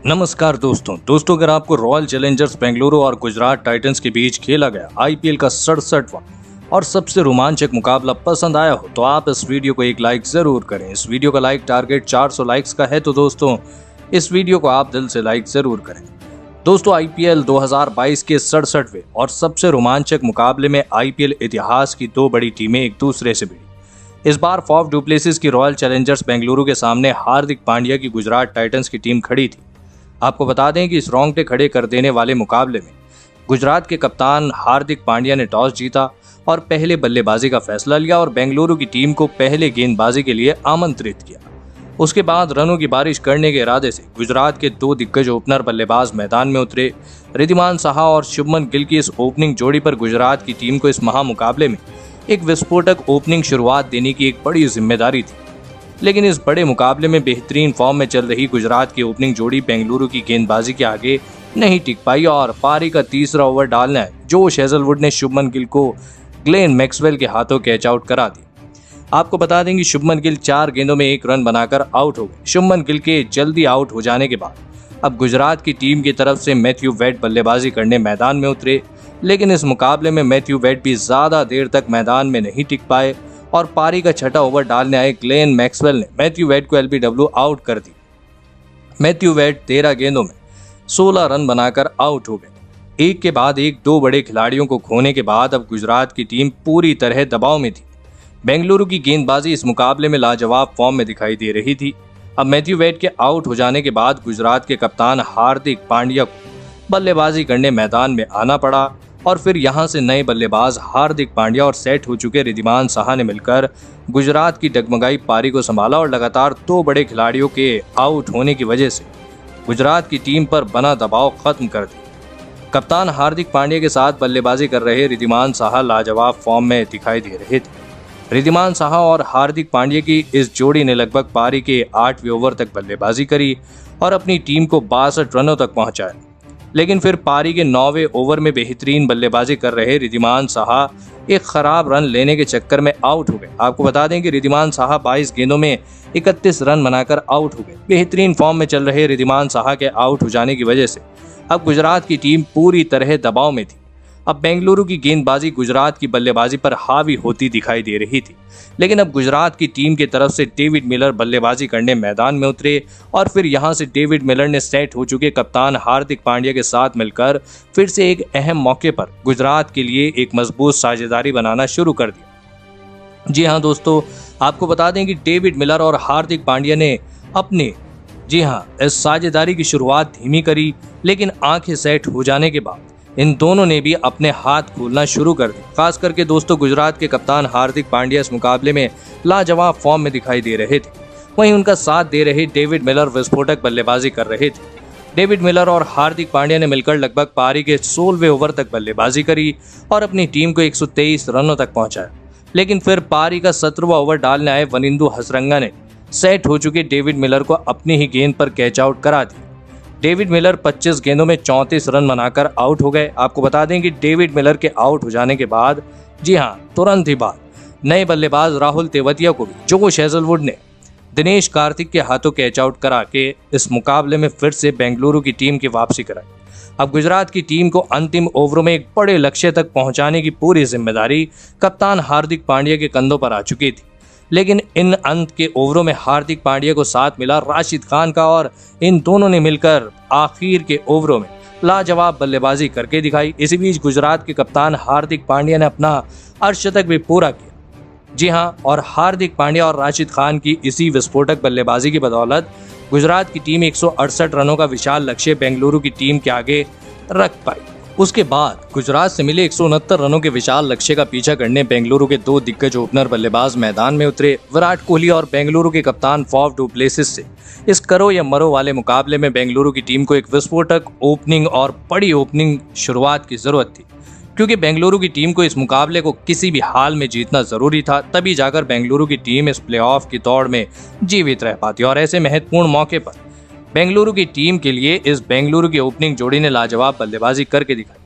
नमस्कार दोस्तों अगर आपको रॉयल चैलेंजर्स बेंगलुरु और गुजरात टाइटंस के बीच खेला गया आईपीएल का 67वां और सबसे रोमांचक मुकाबला पसंद आया हो तो आप इस वीडियो को एक लाइक जरूर करें। इस वीडियो का लाइक टारगेट 400 लाइक्स का है तो दोस्तों इस वीडियो को आप दिल से लाइक जरूर करें। दोस्तों आईपीएल 2022 के 67वें और सबसे रोमांचक मुकाबले में आईपीएल इतिहास की दो बड़ी टीमें एक दूसरे से भिड़ी। इस बार फॉफ डू प्लेसिस की रॉयल चैलेंजर्स बेंगलुरु के सामने हार्दिक पांड्या की गुजरात टाइटंस की टीम खड़ी थी। आपको बता दें कि इस रोंगटे खड़े कर देने वाले मुकाबले में गुजरात के कप्तान हार्दिक पांड्या ने टॉस जीता और पहले बल्लेबाजी का फैसला लिया और बेंगलुरु की टीम को पहले गेंदबाजी के लिए आमंत्रित किया। उसके बाद रनों की बारिश करने के इरादे से गुजरात के दो दिग्गज ओपनर बल्लेबाज मैदान में उतरे। रिद्धिमान साहा और शुभमन गिल की इस ओपनिंग जोड़ी पर गुजरात की टीम को इस महामुकाबले में एक विस्फोटक ओपनिंग शुरुआत देने की एक बड़ी जिम्मेदारी थी। लेकिन इस बड़े मुकाबले में बेहतरीन फॉर्म में चल रही गुजरात की ओपनिंग जोड़ी बेंगलुरु की गेंदबाजी के आगे नहीं टिक पाई और पारी का तीसरा ओवर डालना जोश हेजलवुड ने शुभमन गिल को ग्लेन मैक्सवेल के हाथों कैच आउट करा दी। आपको बता दें कि शुभमन गिल 4 गेंदों में 1 रन बनाकर आउट हो गए। शुभमन गिल के जल्दी आउट हो जाने के बाद अब गुजरात की टीम की तरफ से मैथ्यू वेड बल्लेबाजी करने मैदान में उतरे। लेकिन इस मुकाबले में मैथ्यू वेड भी ज्यादा देर तक मैदान में नहीं टिक पाए और पारी का छठा ओवर डालने आए ग्लेन मैक्सवेल ने मैथ्यू वेड को एलबीडब्ल्यू आउट कर दी। मैथ्यू वेड 13 गेंदों में 16 रन बनाकर आउट हो गए। एक के बाद एक दो बड़े खिलाड़ियों को खोने के बाद अब गुजरात की टीम पूरी तरह दबाव में थी। बेंगलुरु की गेंदबाजी इस मुकाबले में लाजवाब फॉर्म में दिखाई दे रही थी। अब मैथ्यू वेड के आउट हो जाने के बाद गुजरात के कप्तान हार्दिक पांड्या को बल्लेबाजी करने मैदान में आना पड़ा और फिर यहां से नए बल्लेबाज हार्दिक पांड्या और सेट हो चुके रिद्धिमान साहा ने मिलकर गुजरात की डगमगाई पारी को संभाला और लगातार 2 बड़े खिलाड़ियों के आउट होने की वजह से गुजरात की टीम पर बना दबाव खत्म कर दिया। कप्तान हार्दिक पांड्या के साथ बल्लेबाजी कर रहे रिद्धिमान साहा लाजवाब फॉर्म में दिखाई दे रहे थे। रिद्धिमान साहा और हार्दिक पांड्या की इस जोड़ी ने लगभग पारी के 8वें ओवर तक बल्लेबाजी करी और अपनी टीम को 62 रनों तक पहुंचाया। लेकिन फिर पारी के 9वें ओवर में बेहतरीन बल्लेबाजी कर रहे रिद्धिमान साहा एक खराब रन लेने के चक्कर में आउट हो गए। आपको बता दें कि रिद्धिमान साहा 22 गेंदों में 31 रन बनाकर आउट हो गए। बेहतरीन फॉर्म में चल रहे रिद्धिमान साहा के आउट हो जाने की वजह से अब गुजरात की टीम पूरी तरह दबाव में थी। अब बेंगलुरु की गेंदबाजी गुजरात की बल्लेबाजी पर हावी होती दिखाई दे रही थी। लेकिन अब गुजरात की टीम की तरफ से डेविड मिलर बल्लेबाजी करने मैदान में उतरे और फिर यहां से डेविड मिलर ने सेट हो चुके कप्तान हार्दिक पांड्या के साथ मिलकर फिर से एक अहम मौके पर गुजरात के लिए एक मजबूत साझेदारी बनाना शुरू कर दिया। जी हां दोस्तों, आपको बता दें कि डेविड मिलर और हार्दिक पांड्या ने अपने इस साझेदारी की शुरुआत धीमी करी, लेकिन आंखें सेट हो जाने के बाद इन दोनों ने भी अपने हाथ खोलना शुरू कर दिए। खास करके दोस्तों गुजरात के कप्तान हार्दिक पांड्या इस मुकाबले में लाजवाब फॉर्म में दिखाई दे रहे थे। वहीं उनका साथ दे रहे डेविड मिलर विस्फोटक बल्लेबाजी कर रहे थे। डेविड मिलर और हार्दिक पांड्या ने मिलकर लगभग पारी के 16वें ओवर तक बल्लेबाजी करी और अपनी टीम को 123 रनों तक पहुंचाया। लेकिन फिर पारी का 17वां ओवर डालने आए वनिंदु हसरंगा ने सेट हो चुके डेविड मिलर को अपनी ही गेंद पर कैच आउट करा दी। डेविड मिलर 25 गेंदों में 34 रन बनाकर आउट हो गए। आपको बता दें कि डेविड मिलर के आउट हो जाने के बाद तुरंत ही बाद नए बल्लेबाज राहुल तेवतिया को भी जोश हेजलवुड ने दिनेश कार्तिक के हाथों कैच आउट करा के इस मुकाबले में फिर से बेंगलुरु की टीम की वापसी कराई। अब गुजरात की टीम को अंतिम ओवरों में एक बड़े लक्ष्य तक पहुंचाने की पूरी जिम्मेदारी कप्तान हार्दिक पांड्या के कंधों पर आ चुकी थी। लेकिन इन अंत के ओवरों में हार्दिक पांड्या को साथ मिला राशिद खान का और इन दोनों ने मिलकर आखिर के ओवरों में लाजवाब बल्लेबाजी करके दिखाई। इसी बीच गुजरात के कप्तान हार्दिक पांड्या ने अपना अर्धशतक भी पूरा किया। और हार्दिक पांड्या और राशिद खान की इसी विस्फोटक बल्लेबाजी की बदौलत गुजरात की टीम 168 रनों का विशाल लक्ष्य बेंगलुरु की टीम के आगे रख पाई। उसके बाद गुजरात से मिले 169 रनों के विशाल लक्ष्य का पीछा करने बेंगलुरु के 2 दिग्गज ओपनर बल्लेबाज मैदान में उतरे। विराट कोहली और बेंगलुरु के कप्तान फॉफ डू प्लेसिस से इस करो या मरो वाले मुकाबले में बेंगलुरु की टीम को एक विस्फोटक ओपनिंग और बड़ी ओपनिंग शुरुआत की जरूरत थी, क्योंकि बेंगलुरु की टीम को इस मुकाबले को किसी भी हाल में जीतना जरूरी था। तभी जाकर बेंगलुरु की टीम इस प्लेऑफ की दौड़ में जीवित रह पाती और ऐसे महत्वपूर्ण मौके पर बेंगलुरु की टीम के लिए इस बेंगलुरु की ओपनिंग जोड़ी ने लाजवाब बल्लेबाजी करके दिखाई।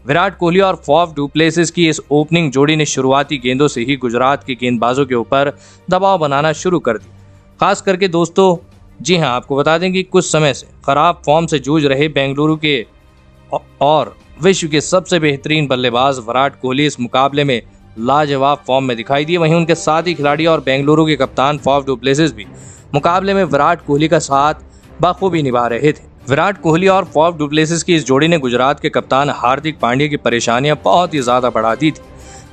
विराट कोहली और फॉफ डू प्लेसिस की इस ओपनिंग जोड़ी ने शुरुआती गेंदों से ही गुजरात के गेंदबाजों के ऊपर दबाव बनाना शुरू कर दिया। खास करके दोस्तों जी हां, आपको बता दें कि कुछ समय से खराब फॉर्म से जूझ रहे बेंगलुरु के और विश्व के सबसे बेहतरीन बल्लेबाज विराट कोहली इस मुकाबले में लाजवाब फॉर्म में दिखाई दिए। वहीं उनके साथी खिलाड़ी और बेंगलुरु के कप्तान फाफ डु प्लेसिस भी मुकाबले में विराट कोहली का साथ बखूबी निभा रहे थे। विराट कोहली और फाफ डु प्लेसिस की इस जोड़ी ने गुजरात के कप्तान हार्दिक पांड्या की परेशानियां बहुत ही ज्यादा बढ़ा दी थी।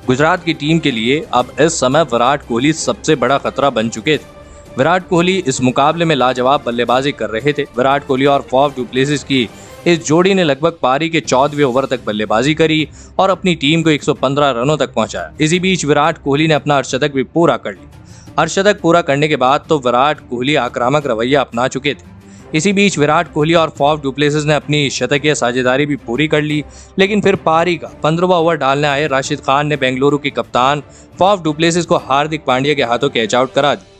गुजरात की टीम के लिए अब इस समय विराट कोहली सबसे बड़ा खतरा बन चुके थे। विराट कोहली इस मुकाबले में लाजवाब बल्लेबाजी कर रहे थे। विराट कोहली और फाफ डु प्लेसिस की इस जोड़ी ने लगभग पारी के 14वें ओवर तक बल्लेबाजी करी और अपनी टीम को 115 रनों तक पहुंचाया। इसी बीच विराट कोहली ने अपना अर्धशतक भी पूरा कर लिया। अर्धशतक पूरा करने के बाद तो विराट कोहली आक्रामक रवैया अपना चुके थे। इसी बीच विराट कोहली और फाफ डु प्लेसिस ने अपनी शतकीय साझेदारी भी पूरी कर ली, लेकिन फिर पारी का 15वां ओवर डालने आए राशिद खान ने बेंगलुरु के कप्तान फाफ डु प्लेसिस को हार्दिक पांड्या के हाथों कैच आउट करा दी।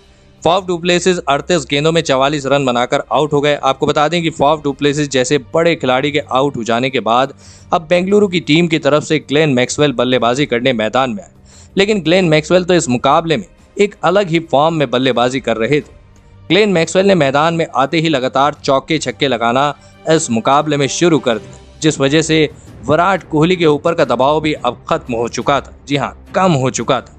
फाफ डु प्लेसिस 38 गेंदों में 44 रन बनाकर आउट हो गए। आपको बता दें कि फाफ डु प्लेसिस जैसे बड़े खिलाड़ी के आउट हो जाने के बाद अब बेंगलुरु की टीम की तरफ से ग्लेन मैक्सवेल बल्लेबाजी करने मैदान में आए, लेकिन ग्लेन मैक्सवेल तो इस मुकाबले में एक अलग ही फॉर्म में बल्लेबाजी कर रहे थे। ग्लेन मैक्सवेल ने मैदान में आते ही लगातार चौके छक्के लगाना इस मुकाबले में शुरू कर दिया, जिस वजह से विराट कोहली के ऊपर का दबाव भी अब खत्म हो चुका था। जी हाँ, कम हो चुका था।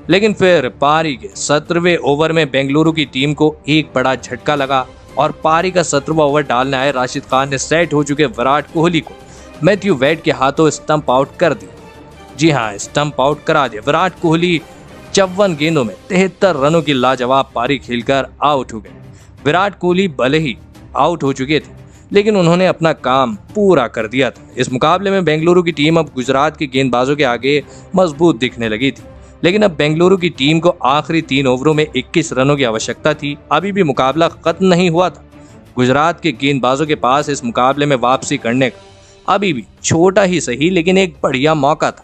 लेकिन फिर पारी के 17वें ओवर में बेंगलुरु की टीम को एक बड़ा झटका लगा और पारी का 17वां ओवर डालने आए राशिद खान ने सेट हो चुके विराट कोहली को मैथ्यू वेड के हाथों स्टंप आउट कर दिया। जी हाँ, स्टंप आउट करा दिया। विराट कोहली 54 गेंदों में 73 रनों की लाजवाब पारी खेलकर आउट हो गए। विराट कोहली भले ही आउट हो चुके थे, लेकिन उन्होंने अपना काम पूरा कर दिया था। इस मुकाबले में बेंगलुरु की टीम अब गुजरात के गेंदबाजों के आगे मजबूत दिखने लगी थी, लेकिन अब बेंगलुरु की टीम को आखिरी 3 ओवरों में 21 रनों की आवश्यकता थी। अभी भी मुकाबला खत्म नहीं हुआ था। गुजरात के गेंदबाजों के पास इस मुकाबले में वापसी करने का अभी भी छोटा ही सही लेकिन एक बढ़िया मौका था।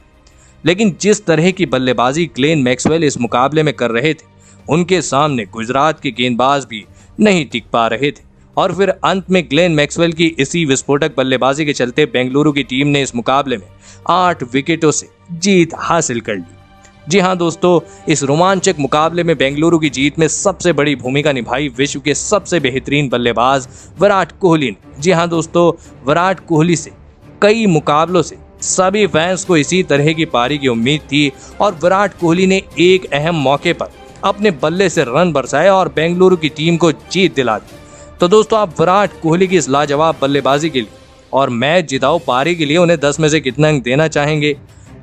लेकिन जिस तरह की बल्लेबाजी ग्लेन मैक्सवेल इस मुकाबले में कर रहे थे, उनके सामने गुजरात के गेंदबाज भी नहीं टिक पा रहे थे और फिर अंत में ग्लेन मैक्सवेल की इसी विस्फोटक बल्लेबाजी के चलते बेंगलुरु की टीम ने इस मुकाबले में 8 विकेटों से जीत हासिल कर ली। जी हाँ दोस्तों, इस रोमांचक मुकाबले में बेंगलुरु की जीत में सबसे बड़ी भूमिका निभाई विश्व के सबसे बेहतरीन बल्लेबाज विराट कोहली ने। जी हाँ दोस्तों, विराट कोहली से कई मुकाबलों से सभी फैंस को इसी तरह की पारी की उम्मीद थी और विराट कोहली ने एक अहम मौके पर अपने बल्ले से रन बरसाए और बेंगलुरु की टीम को जीत दिला दी। तो दोस्तों, आप विराट कोहली की इस लाजवाब बल्लेबाजी के लिए और मैच जिताओ पारी के लिए उन्हें 10 में से कितना अंक देना चाहेंगे?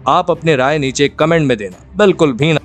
आप अपनी राय नीचे कमेंट में देना बिल्कुल भी ना